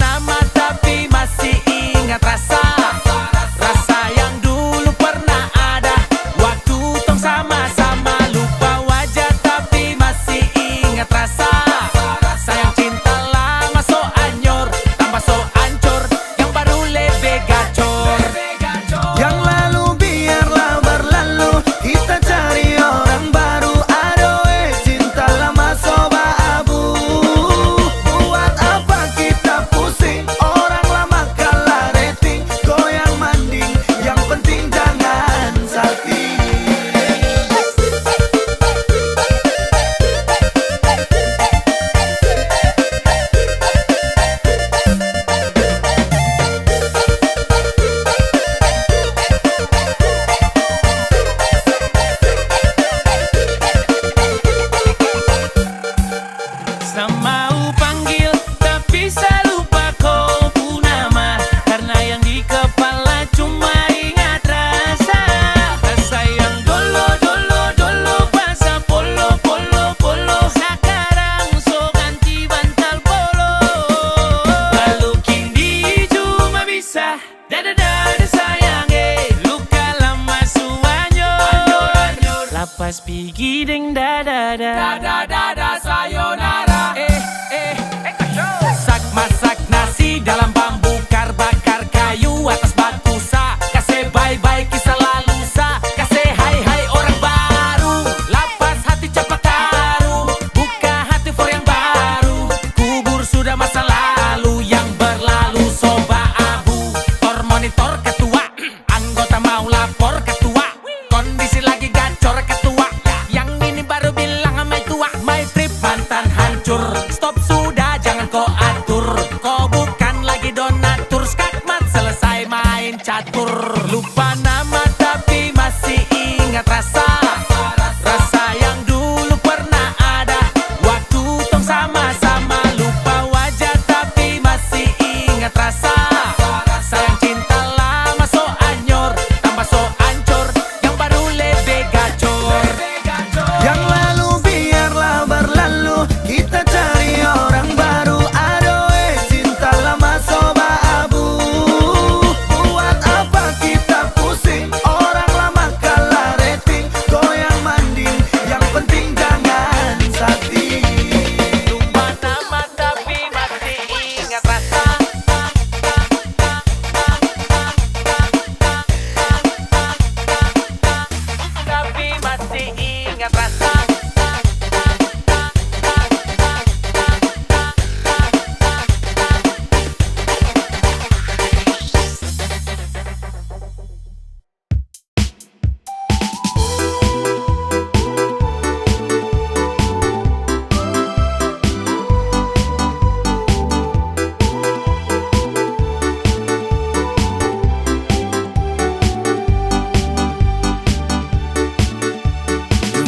nama tapi masih ingat rasa. Rasa yang dulu pernah ada waktu tong sama-sama. Lupa wajah tapi masih ingat rasa. Sayang cinta lama so anyor, tambah so ancur, yang baru lebih gacor. Yang lalu biarlah berlalu, kita cari orang baru. Adoe cinta lama soba abu. Buat apa kita pusing, orang lama kalah rating. Goyang manding, yang penting jangan sakit. Mau panggil tapi saya lupa kau pun nama, karena yang di kepala cuma ingat rasa. Rasa yang dolo bahasa polo. Sekarang so ganti bantal polo. Lalu kini cuma bisa dada sayang, luka lama suanyor. Lapas pigi deng dada sayonara. Masak nasi dalam bambu kar, bakar kayu atas batu sa. Kasih bye-bye kisah lalu sa. Kasih hai orang baru. Lapas hati cepat taruh, buka hati for yang baru. Kubur sudah masa lalu yang berlalu soba abu. Tor monitor ketua, anggota mau lapor ketua. Kondisi lagi gacor ketua, yang ini baru bilang sama tua. My trip mantan hancur, stop sudah jangan kau atur. Kau bukan lagi donatur, skakmat selesai main catur. Lupa nama tapi masih ingat rasa. Rasa yang dulu pernah ada waktu tong sama-sama. Lupa wajah tapi masih ingat rasa. Sayang cinta lama so anyor, tambah so ancur, yang baru lebih gacor. Yang lalu biarlah berlalu, kita cari orang baru. Adoe cinta lama soba abu. Buat apa kita pusing, orang lama kalah rating. Goyang manding, yang penting jangan sakit. Lupa nama tapi masih ingat rasa. Tapi masih ingat rasa.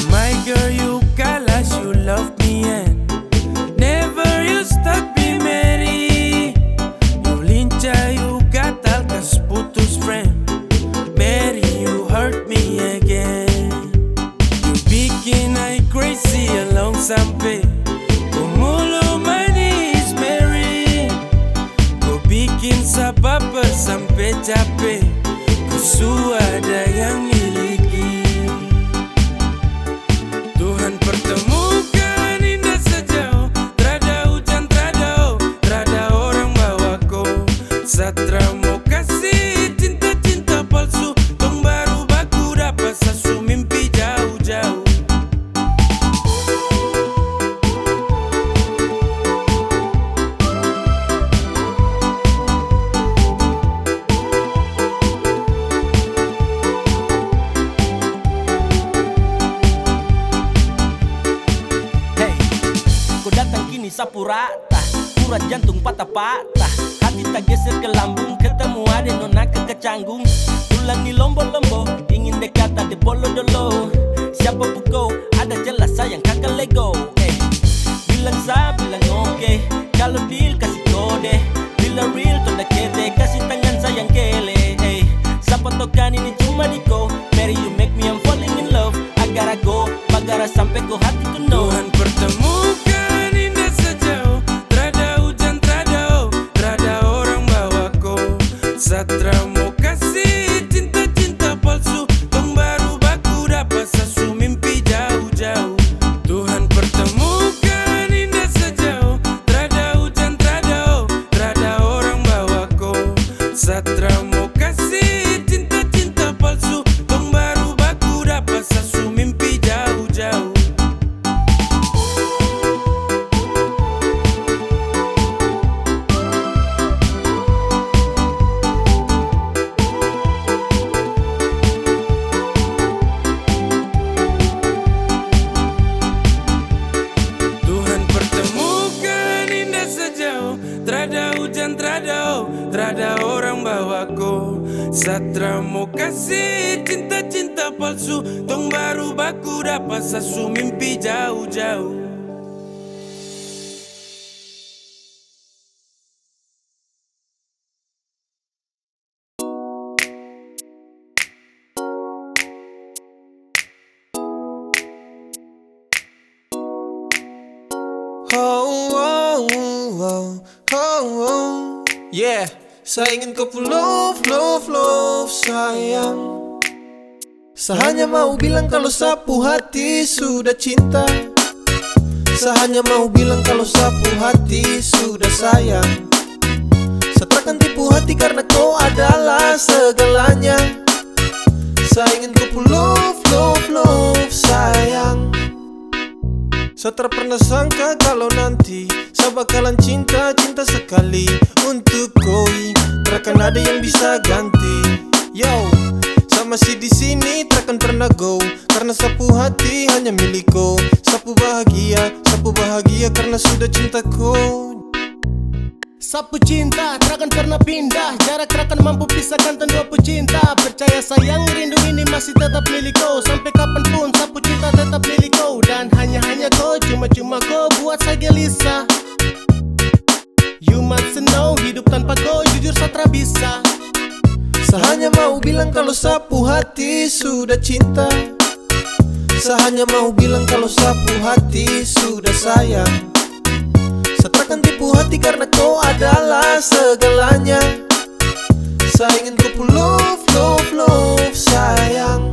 My girl, you galas, you love me and never you stop be Mary. You lincah, you gatal, kas putus friend. Mary, you hurt me again. You bikin I crazy along sampai kumulo manis Mary. Kau bikin sababar sampai capek, ku ada yang miliki. Tuhan pertemukan indah sejauh, trada hujan, trada orang bawa kau. Satra mau kasih cinta palsu, tong baru baku dapat sasu mimpi jauh-jauh. sapu rata, urat jantung patah-patah, hati tak geser ke lambung, ketemu ada nona kecanggung. Tulang di lombo-lombo, ingin dekat ada bolo-dolo. Siapa pukau, ada jelas sayang kakak lego. Bilang sa, bilang oke, kalau deal kasih kode. Bila real, tonda kete, kasih tangan sayang kele. Siapa tokan ini cuma diko. Mary you make me I'm falling in love. Agar go, bagara sampai ko hati ku know. Tuhan pertemukan indah sejauh, trada hujan, trada hujan, trada orang bawaku. Satra mau kasih cinta-cinta palsu, tong baru baku dapat sasu mimpi jauh-jauh. Yeah, saya ingin kau love sayang. Saya hanya mau bilang kalau sapu hati sudah cinta. Saya hanya mau bilang kalau sapu hati sudah sayang. Saya takkan tipu hati karena kau adalah segalanya. Saya ingin kau love sayang. Saya tak pernah sangka kalau nanti saya bakalan cinta sekali untuk koi. Takkan ada yang bisa ganti. Yo, saya masih di sini takkan pernah go, karena sapu hati hanya milikku. Sapu bahagia karena sudah cintaku. Sapu cinta takkan pernah pindah, jarak takkan mampu pisahkan dua pecinta. Percaya sayang, rindu ini masih tetap milikku. Sampai kapanpun sapu cinta tetap milikku. Dan hanya kau, cuma kau buat saya gelisah. You must know, hidup tanpa kau jujur Satra bisa. Saya hanya mau bilang kalau sapu hati sudah cinta. Saya hanya mau bilang kalau sapu hati sudah sayang. Saya takkan tipu hati karena kau adalah segalanya. Saya ingin kau love sayang.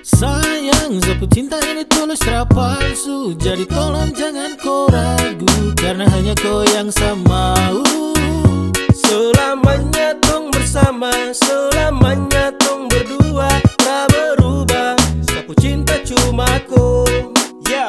Sayang, sapu cinta ini tulus tak palsu. Jadi tolong jangan kau ragu, karena hanya kau yang saya mau. Selamanya tong bersama, selamanya tong berdua, tak berubah. Sapu cinta cuma kau. Yo,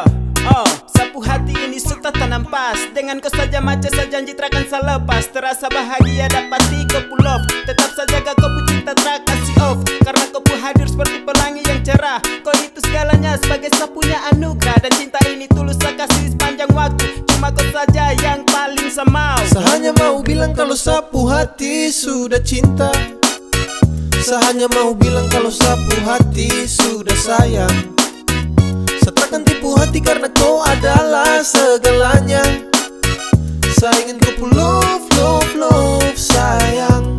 sapu hati ini sudah tanam pas. Dengan kau saja macam saya janji takkan saya lepas. Terasa bahagia dapati kau pull off. Tetap saja kau cinta tak kasih off, karena kau hadir seperti pelangi yang cerah. Kau itu segalanya sebagai sapunya anugerah. Dan cinta ini tulus saya kasih sepanjang waktu. Cuma kau saja yang paling saya mau. Saya hanya mau bilang kalau sapu hati sudah cinta. Saya hanya mau bilang kalau sapu hati sudah sayang. Saya takkan tipu hati karena kau adalah segalanya. Saya ingin kau love sayang.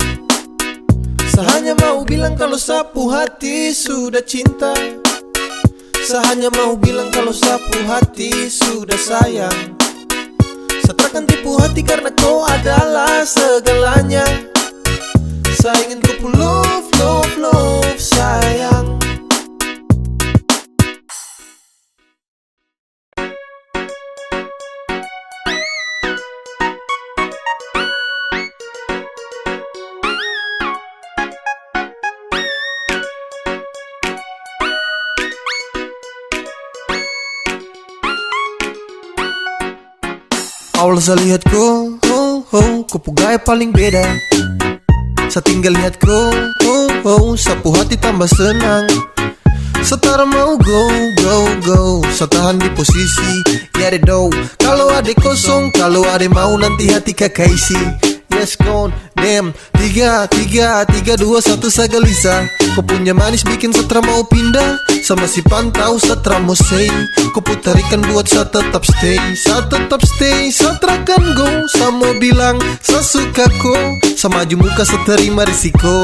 Saya hanya mau bilang kalau sapu hati sudah cinta. Saya hanya mau bilang kalau sapu hati sudah sayang. Saya takkan tipu hati karena kau adalah segalanya. Saya ingin kau love sayang. Awal saya lihat kau pegawai paling beda. Saya tinggal lihat kau, sapu hati tambah senang. Setara mau go. Saya tahan di posisi, ya ada do. Kalau ada kosong, kalau ada mau nanti hati kakak isi. Yes gone, damn. 3, 2, 1 saya gelisah. Kau punya manis bikin Satra mau pindah. Sama si pantau Satra mau say. Kau putarikan buat saya tetap stay. Satra kan go. Saya mau bilang saya suka kau. Sama maju muka saya terima risiko.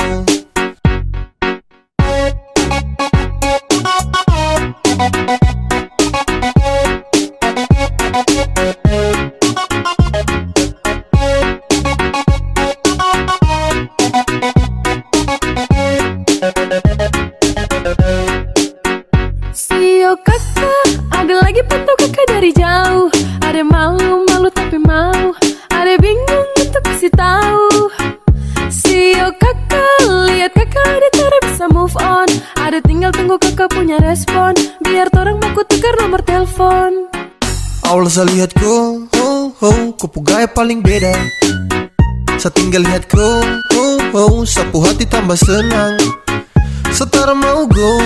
Sio kakak, ada lagi pantau kakak dari jauh. Ada malu tapi mau. Ada bingung untuk kasih tahu. Sio kakak, lihat kakak ada cara bisa move on. Ada tinggal tunggu kakak punya respon. Biar torang mau tukar nomor telepon. Awal saya lihat kau pegawai paling beda. Saya tinggal lihat kau, sapu hati tambah senang. Setara mau go.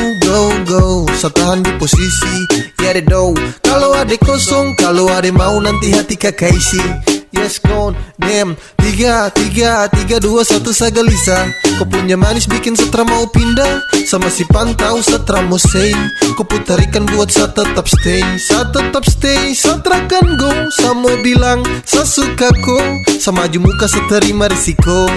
Saya tahan di posisi, ya ada do. Kalau ada kosong, kalau ada mau nanti hati kakak isi. Yes gone damn. 3, 2, 1 saya gelisah. Kau punya manis bikin setra mau pindah. Sama si pantau setra mau say. Kau putarikan buat saya tetap stay. Saya tetap stay, saya terakan go. Saya mau bilang, saya suka kau. Sama maju muka saya terima risiko.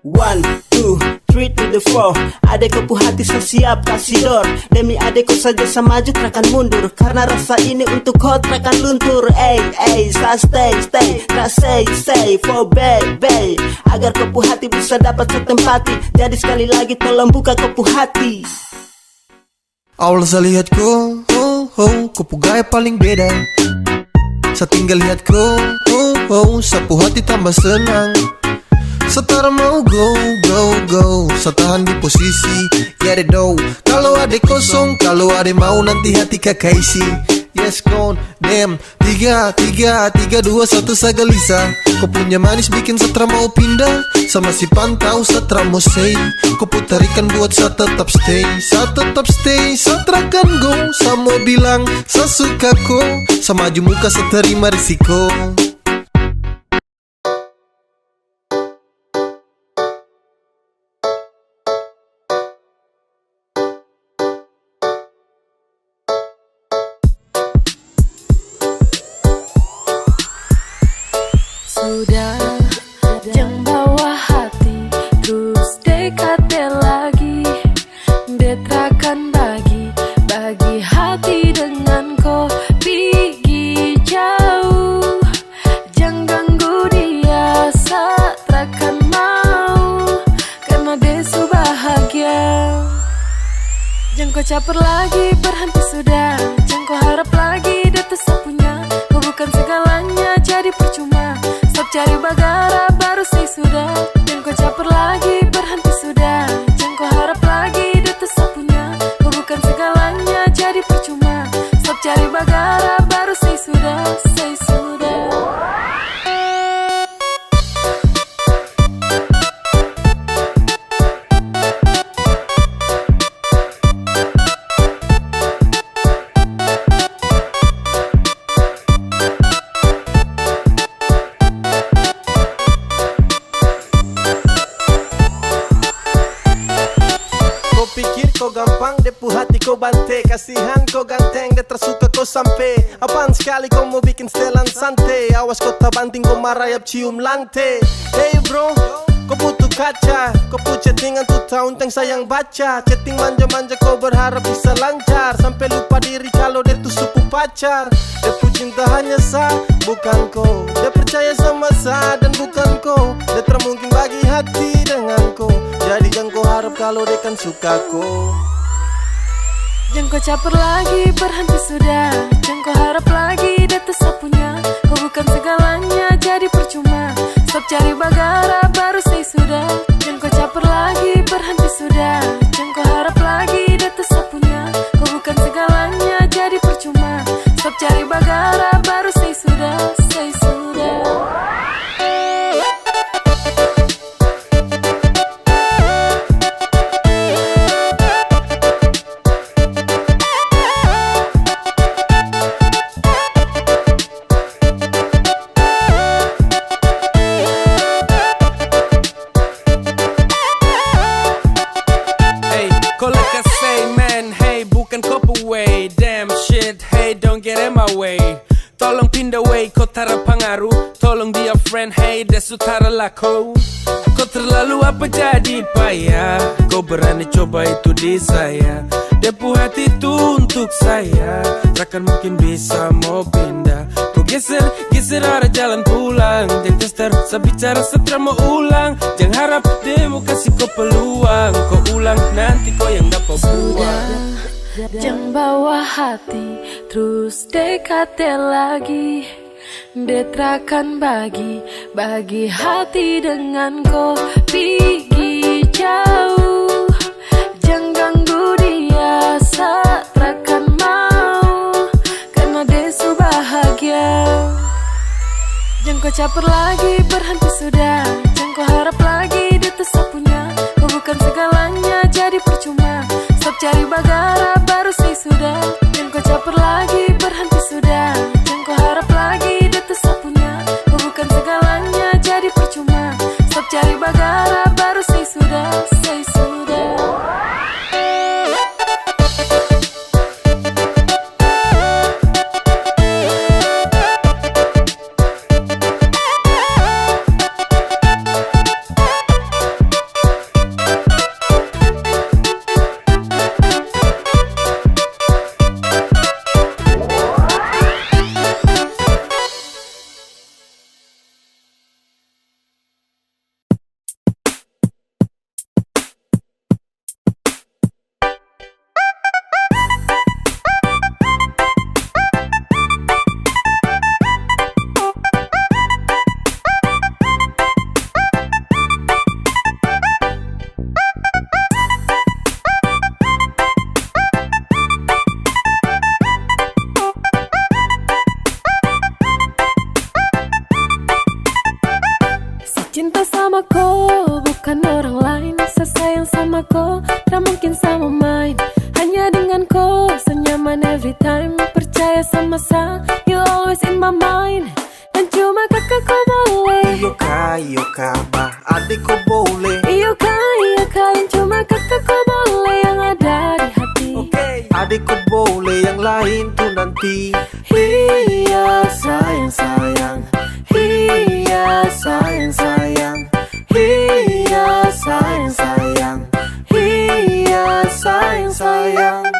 One, two, three to the four. Adekku pu hati saya siap kasih door. Demi adekku saja saya maju takkan mundur. Karena rasa ini untuk kau takkan luntur. Saya stay, say for baby. Agar kau pu hati bisa dapat setempati. Jadi sekali lagi tolong buka kau pu hati. Awal saya lihat kau, kau pu gaya paling beda. Saya tinggal lihat kau, sapu hati tambah senang. Setara mau go, saya tahan di posisi. Ya deh do, kalau ada kosong, kalau ada mau nanti hati kakak isi. Yes gone damn. 3, 2, 1 saya gelisah. Kau punya manis bikin setra mau pindah. Sama si pantau setra mau say. Kau putarikan buat saya tetap stay. Saya tetap stay, saya terakan go. Saya mau bilang, saya suka kau. Sama maju muka saya terima risiko. Sudah, jangan bawa hati, terus dekati lagi. Betrakan bagi hati dengan kau pergi jauh. Jangan ganggu dia, satrakan mau, karena dia su bahagia. Jangan kau caper lagi, berhenti sudah. Jangan kau harap lagi, dia tuh sapunya. Kau bukan segalanya, jadi percuma. Stop cari bagara, baru say sudah. Jangan kau caper lagi, berhenti sudah. Jangan kau harap lagi, dia tuh sapunya. Kau bukan segalanya, jadi percuma. Stop cari bagara, baru say sudah, say sudah. Pikir kau gampang, depu hati kau bante. Kasihan kau ganteng, dia tersuka kau sampai. Apaan sekali kau mau bikin setelan santai. Awas kau tak banting, kau marayap cium lantai. Hey bro, kau butuh kaca. Kau pu chattingan tuh tahun teng sayang baca. Chatting manja-manja kau berharap bisa lancar. Sampai lupa diri kalau dia tuh suku pacar. Depu cinta hanya sah, bukan kau. Dia percaya sama sah dan bukan kau. Dia termungkin bagi hati dengan kau. Jadi jangan kau harap kalau dia kan suka kau. Jangan kau caper lagi, berhenti sudah. Jangan kau harap lagi, dia tuh sapunya. Kau bukan segalanya, jadi percuma. Stop cari bagara, baru say sudah. Jangan kau caper lagi, berhenti sudah. Jangan kau harap lagi, dia tuh sapunya. Kau bukan segalanya, jadi percuma. Stop cari bagara, baru say sudah, say sudah. Tolong pindah way, kau tara pengaruh. Tolong dia friend, hey dia sutara laku. Kau terlalu apa jadi payah. Kau berani coba itu di saya. Depu hati itu untuk saya. Takkan mungkin bisa mau pindah. Kau geser ada jalan pulang. Jangan tester, saya bicara setelah mau ulang. Jangan harap demo kasih kau peluang. Kau ulang nanti kau yang dapat buang. Jangan bawa hati, terus dekati lagi. Betrakan bagi hati dengan kau pergi jauh. Jangan ganggu dia, satrakan mau, Jangan kau caper lagi, berhenti sudah. Jangan kau harap lagi dia tetap punya. Kau bukan segalanya, jadi percuma. Stop cari bagara, baru say sudah. Jangan kau caper lagi, berhenti sudah. Jangan kau harap lagi dia tetap punya. Kau bukan segalanya, jadi percuma. Stop cari bagara, baru say sudah, say sudah. Cinta sama kau, bukan orang lain. Saya sayang sama kau, tak mungkin sama main. Hanya dengan kau, senyaman every time. Percaya sama saya, you always in my mind. Dan cuma kakak kau boleh. Iyo kak, bah adik kau boleh. Iyo kak, yang cuma kakak kau boleh. Yang ada di hati. Adik kau boleh, yang lain tuh nanti. Iya sayang. Iya sayang. Iya sayang. Iya sayang.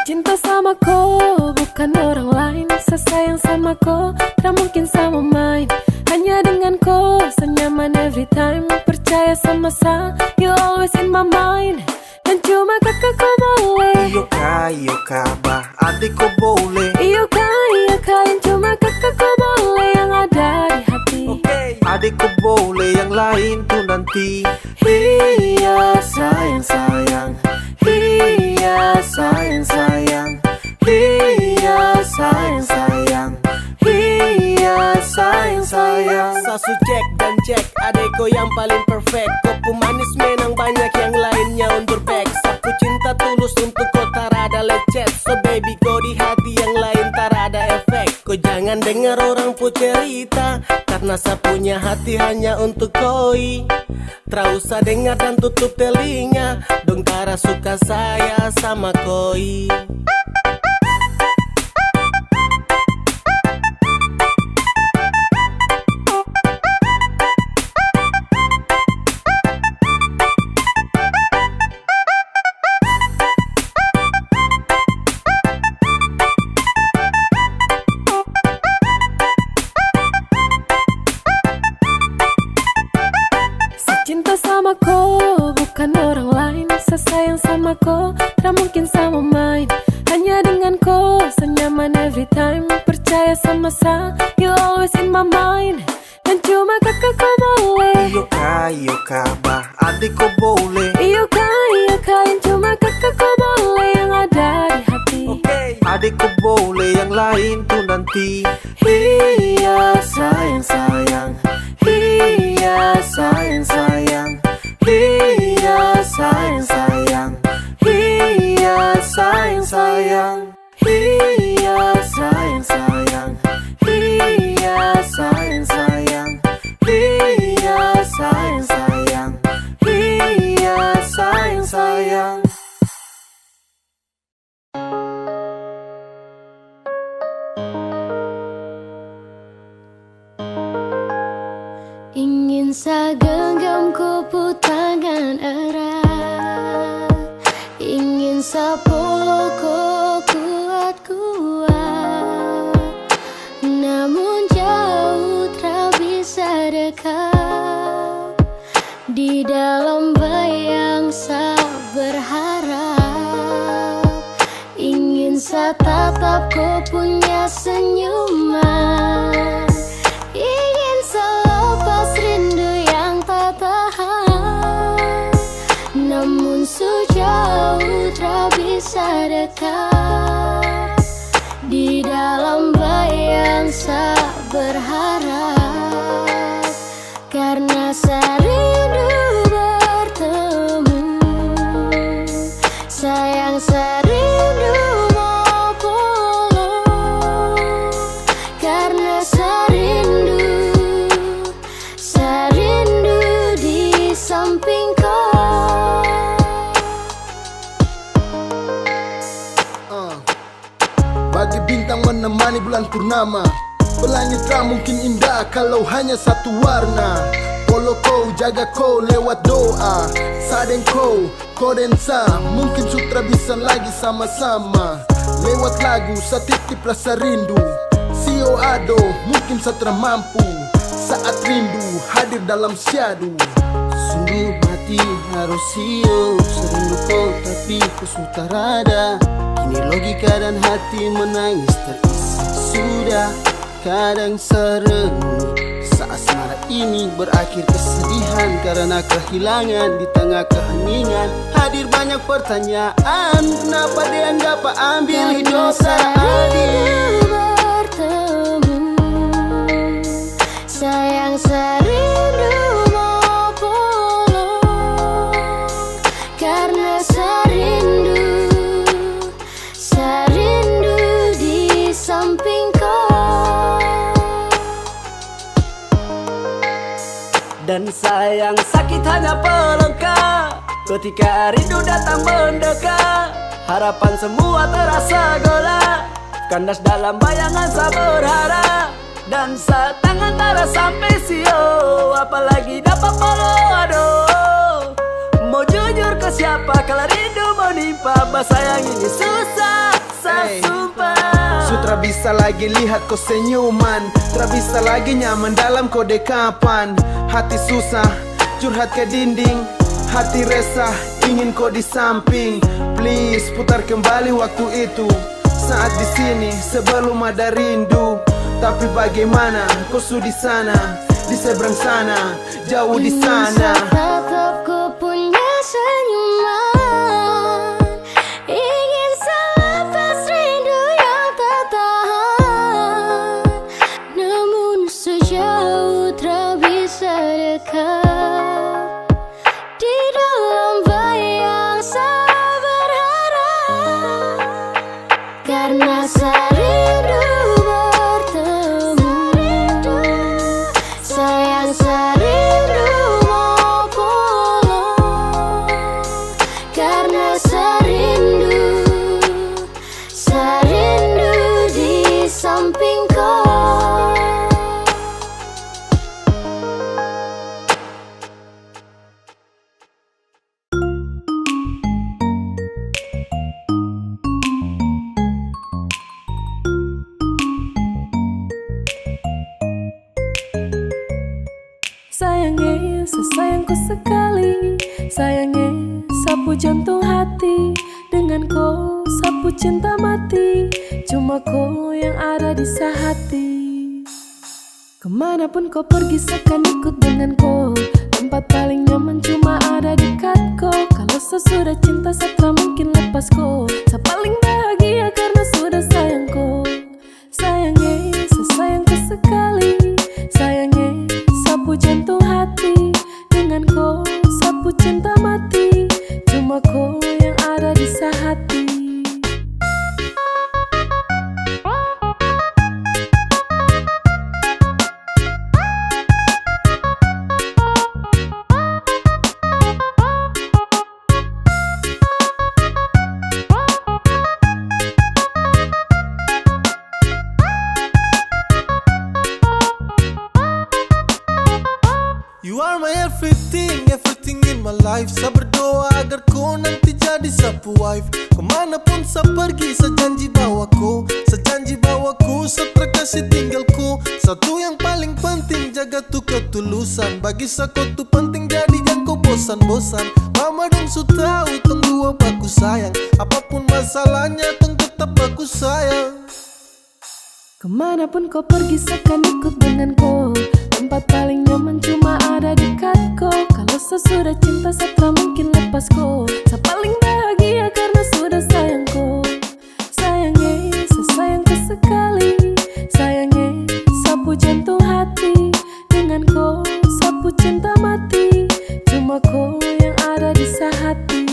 Cinta sama kau, bukan orang lain. Saya sayang sama kau, tak mungkin sama main. Hanya dengan kau, senyaman every time. Percaya sama saya, you always in my mind. Dan cuma kakak kau boleh. Iyo kak, bah adik kau boleh. Iyo kak, yang cuma kakak kau boleh. Yang ada di hati. Adik kau boleh, yang lain tuh nanti. Iya sayang. Iya sayang. Iya sayang. Iya sayang. Sasu cek dan cek, adeko yang paling perfect. Kau pemanis menang banyak yang lainnya undur back. Sapu cinta tulus untuk kau tarada lecet. So baby kau di hati yang lain tarada efek. Kau jangan dengar orang pun cerita, karena saya punya hati hanya untuk koi. Tra usah dengar dan tutup telinga, dong tara suka saya sama koi. Cinta sama kau, bukan orang lain. Saya sayang sama kau, tak mungkin sama main. Hanya dengan kau, senyaman every time. Percaya sama saya, you always in my mind. Dan cuma kakak kau boleh. Iyo kak, bah adik kau boleh. Iyo kak, yang cuma kakak kau boleh. Yang ada di hati. Adik kau boleh, yang lain tuh nanti. Iya sayang. Iya sayang. Iya sayang. Iya sayang. Iya sayang. Iya sayang. Iya sayang. Iya sayang. Ingin saya genggam kupu tangan erat, ingin saya peluk kuat-kuat. Namun jauh tak bisa dekat. Di dalam bayang saya berharap setatap kau punya senyuman. Ingin selepas rindu yang tak tahan, namun sejauh tak bisa dekat. Di dalam bayang saya berharap, karena saya rindu bertemu. Sayang saya rindu mau pulang, karena saya rindu di samping kau. Bagi bintang menemani bulan purnama, pelangit tak mungkin indah kalau hanya satu warna. Polo kau, jaga kau lewat doa. Sadeng kau, kodensa, mungkin sutra bisa lagi sama-sama. Lewat lagu, satitip rasa rindu. Sio ado, mungkin satra mampu. Saat rindu hadir dalam syadu. Sungguh mati harus sio, serindu kau tapi ku sudah rada. Kini logika dan hati menangis terisi. Sudah kadang serenung, saat asmara ini berakhir kesedihan karena kehilangan. Di tengah keheningan hadir banyak pertanyaan, kenapa dia dapat ambil hidup adil. Bertemu, sayang saya rindu mau pulang, karena saya rindu di samping kau. Dan sayang sakit hanya pelengkap ketika rindu datang mendekat. Harapan semua terasa gelap, kandas dalam bayangan saya berharap. Dan saat tangan tara sampai sio, apalagi dapat follow aduh. Mau jujur ke siapa kalau rindu menimpa, bahasa yang ini susah, saya sumpah. Sutra bisa lagi lihat kau senyuman, tak bisa lagi nyaman dalam kau dekapan. Hati susah, curhat ke dinding, hati resah, ingin kau di samping. Please putar kembali waktu itu, saat di sini sebelum ada rindu. Tapi bagaimana kau sudah di sana, di seberang sana, jauh di sana. Tetap ku punya senyuman, ingin selepas rindu yang tak tahan, namun sejauh tak bisa dekat. Di dalam bayang saya berharap, karena saya rindu bertemu. Sayang saya rindu mau pulang, karena saya rindu di samping kau. Sayangnya, sesayangku sekali. Sayangnya, sapu jantung hati. Dengan kau, sapu cinta mati. Cuma kau yang ada di sehati. Kemanapun kau pergi, seakan ikut dengan kau. Tempat paling nyaman cuma ada dekat kau. Kalau sesudah cinta, setelah mungkin lepas kau. Saya paling bahagia karena sudah sayang kau. Sayangnya, sesayangku sekali. Sayangnya, sapu jantung hati. Dengan kau, sapu cinta mati. Cuma kau yang ada di sehati. You are my everything, everything in my life. Saya berdoa agar kau nanti jadi sapu wife. Kemanapun saya pergi, saya janji bawaku. Saya janji bawaku, saya terkasih tinggalku. Satu yang paling penting, jaga tuh ketulusan. Bagi saya kau tuh penting, jadi jangan kau bosan-bosan. Mama dan su tahu, tunggu apa ku sayang. Apapun masalahnya, tunggu tetap aku sayang. Kemanapun kau pergi seakan ikut denganku. Tempat paling nyaman cuma ada dekatku. Kalau sesudah cinta setelah mungkin lepasku. Saya paling bahagia karena sudah sayangku. Sayangnya, sesayangku sekali. Sayangnya, sapu jantung hati. Denganku, sapu cinta mati. Cuma kau yang ada di hati.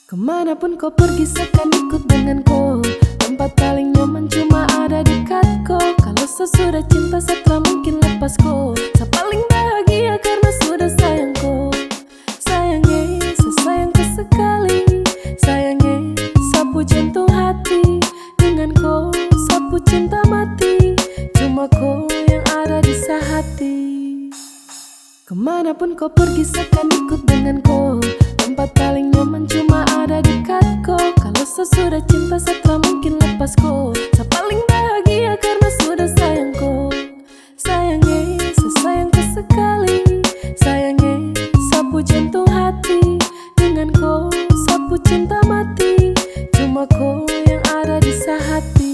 Kemanapun kau pergi seakan ikut denganku. Tempat paling nyaman cuma ada dekatku. Kalau sesudah cinta setelah mungkin lepasku. Saya paling bahagia karena sudah sayangku. Sayangnya, sesayangku sekali. Sayangnya, sapu jantung hati. Denganku, sapu cinta mati. Cuma kau yang ada di hati. Kemanapun kau pergi seakan ikut denganku. Tempat paling nyaman cuma ada dekatku. Kalau sesudah cinta setelah mungkin lepasku. Saya paling bahagia karena sudah sayangku. Sayangnya, sesayangku sekali. Sayangnya, sapu jantung hati. Denganku, sapu cinta mati. Cuma kau yang ada di hati.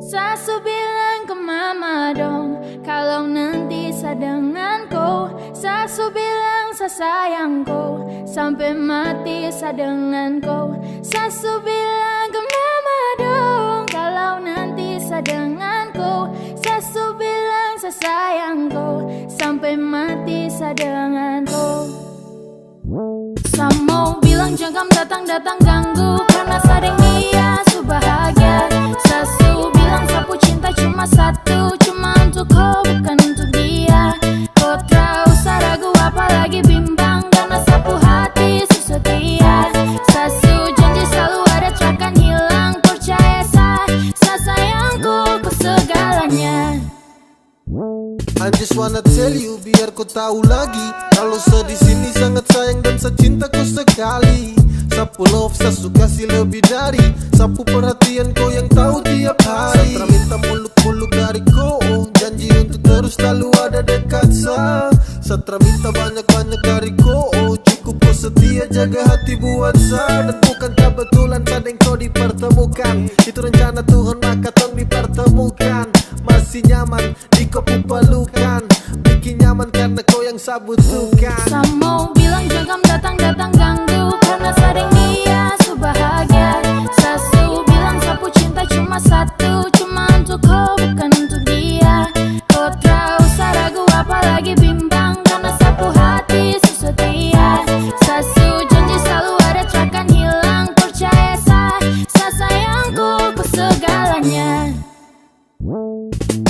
Sasu bilang ke mama dong, kalau nanti saya denganku. Sasu bilang saya sayangku, sampai mati saya denganku. Sasu bilang ke mama dong, kalau nanti saya denganku. Sasu bilang saya sayangku, sampai mati saya denganku. Samo bilang jangan datang-datang ganggu, karena sadeng dia su bahagia. Sasu bilang sapu cinta cuma satu, cuma untuk kau bukan untuk dia. Kau tak usah ragu apalagi bimbang, karena sapu hati su setia. Sasu janji selalu ada takkan hilang, percaya saya sayangku ku segalanya. I just wanna tell you biar kau tahu lagi, kalau saya di sini sangat sayang dan saya cinta kau sekali. Sapu love saya suka kasih lebih dari sapu perhatian kau yang tahu tiap hari. Saya minta muluk-muluk dari kau, janji untuk terus selalu ada dekat saya. Saya minta banyak-banyak dari kau, cukup kau setia jaga hati buat saya. Dan bukan kebetulan sadeng kau dipertemukan, itu rencana Tuhan maka tong dipertemukan. Masih nyaman di kau pelukan, bikin nyaman karena kau yang saya butuhkan. Samo bilang jangan datang-datang ganggu, karena sadeng dia su bahagia. Sasu bilang sapu cinta cuma satu, cuma untuk kau bukan untuk dia. Kau tak usah ragu apalagi bimbang, karena sapu hati su setia. Sasu janji selalu ada takkan hilang, percaya saya sayangku ku segalanya.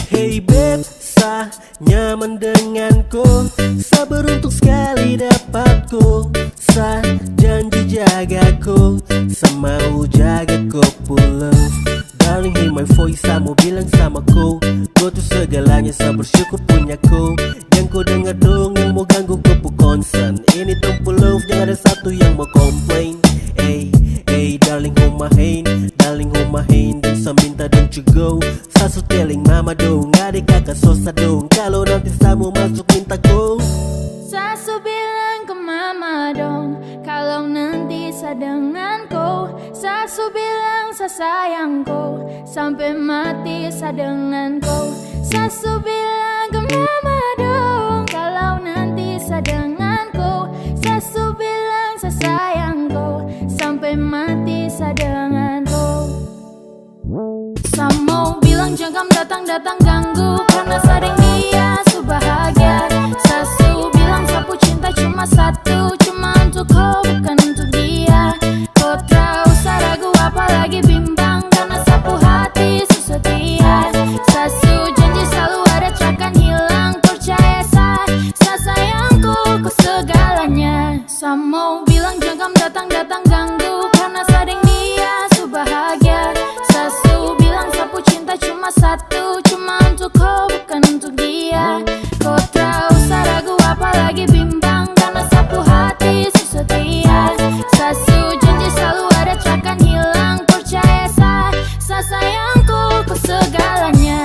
Hey babe, sa nyaman denganku. Sa beruntung sekali dapatku. Sa janji jagaku, sa mau jaga kau pulang. Darling, hear my voice, sa mau bilang sama kau. Kau tuh segalanya, sa bersyukur punya kau. Yang kau dengar dong yang mau ganggu kau pu concern. Ini tempo love, jangan ada satu yang mau complain. Hey, hey darling, hold my hand. Darling, hold my hand. Dan sa minta don't you go. Sasu telling mama dong, adik kakak sosa dong, kalau nanti saya mau masuk minta go. Sasu bilang ke mama dong, kalau nanti saya denganku. Sasu bilang saya sayangku, sampai mati saya denganku. Sasu bilang ke mama dong, kalau nanti saya denganku. Sasu bilang saya sayangku, sampai mati saya denganku. Samo bilang jangan datang-datang ganggu, karena sadeng dia su bahagia. Sasu bilang sapu cinta cuma satu, cuma untuk kau bukan untuk dia. Kau tak usah ragu apalagi bimbang, karena sapu hati su setia. Sasu janji selalu ada takkan hilang, percaya segalanya.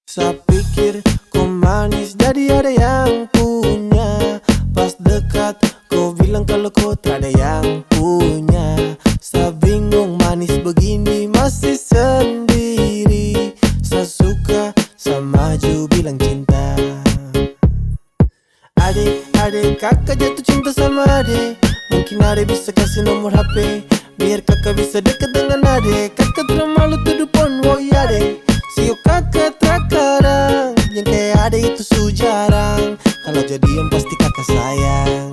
Saya pikir kau manis jadi ada yang punya. Pas dekat kau bilang kalau kau tak ada yang punya. Saya bingung manis begini masih sendiri. Saya suka, saya maju bilang cinta. Adek, kakak jatuh cinta sama adek. Mungkin adek bisa kasih nomor HP biar kakak bisa dekat dengan adek. Kakak terlalu malu tuduh pon, woi adek. Sio kakak terkadang yang kayak adek itu su jarang. Kalau jadian pasti kakak sayang.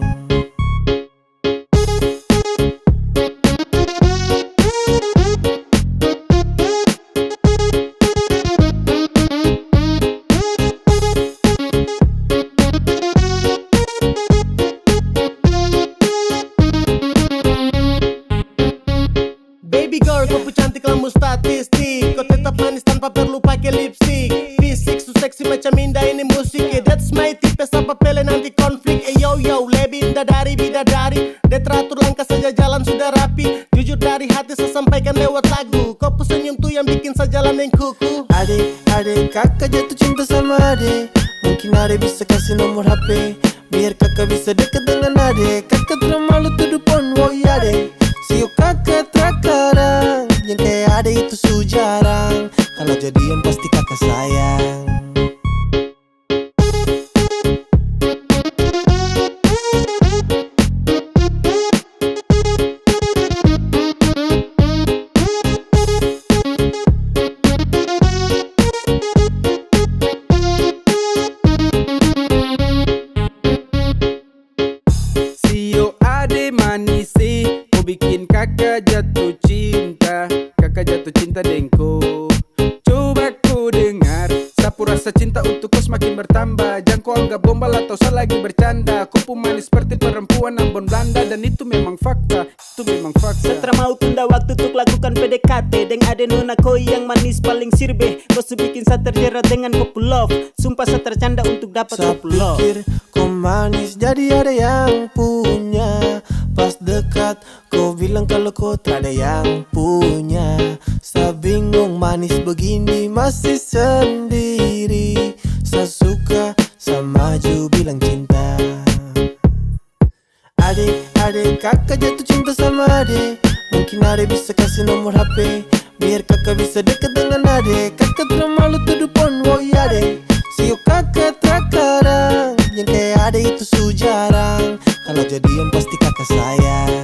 Baby girl, kau cantik lamu statistik. Kau tetap manis tanpa perlu pakai lipstick. Fisik su seksi macam indah ini musik. That's my tipe, apa pele nanti konflik. Yo yo, lebih indah dari bidadari. Dia teratur langkah saja jalan sudah rapi. Jujur dari hati saya sampaikan lewat lagu. Kau senyum tuh yang bikin saya jalan yang kuku. Adek, kakak jatuh cinta sama adek. Mungkin adek bisa kasih nomor HP biar kakak bisa dekat dengan adek. Kakak terlalu malu tuduh pon, woi adek. Sio kakak terkadang yang kayak adek itu su jarang. Kalau jadian pasti kakak sayang. Sio ade manisi, mau bikin kakak jatuh cinta. Kakak jatuh cinta dengko. Coba ku dengar, sapu rasa cinta untukku semakin bertambah. Jangan kau anggap gombal atau saya lagi bercanda. Kau pun manis seperti perempuan Ambon Belanda. Dan itu memang fakta, itu memang fakta. Setelah mau tunda waktu untuk lakukan PDKT Deng ade nona koi yang manis paling sirbe. Kau bikin saya terjerat dengan kopu love. Sumpah saya tercanda untuk dapat Saya kopu love. pikir kau manis jadi ada yang punya. Pas dekat kau bilang kalau kau tak ada yang punya. Saya bingung manis begini masih sendiri. Saya suka, saya maju bilang cinta. Adek, kakak jatuh cinta sama adek. Mungkin adek bisa kasih nomor HP biar kakak bisa dekat dengan adek. Kakak terlalu malu tuduh pon, woi adek. Sio kakak terkadang yang kayak adek itu su jarang. Kalau jadian pasti kakak sayang.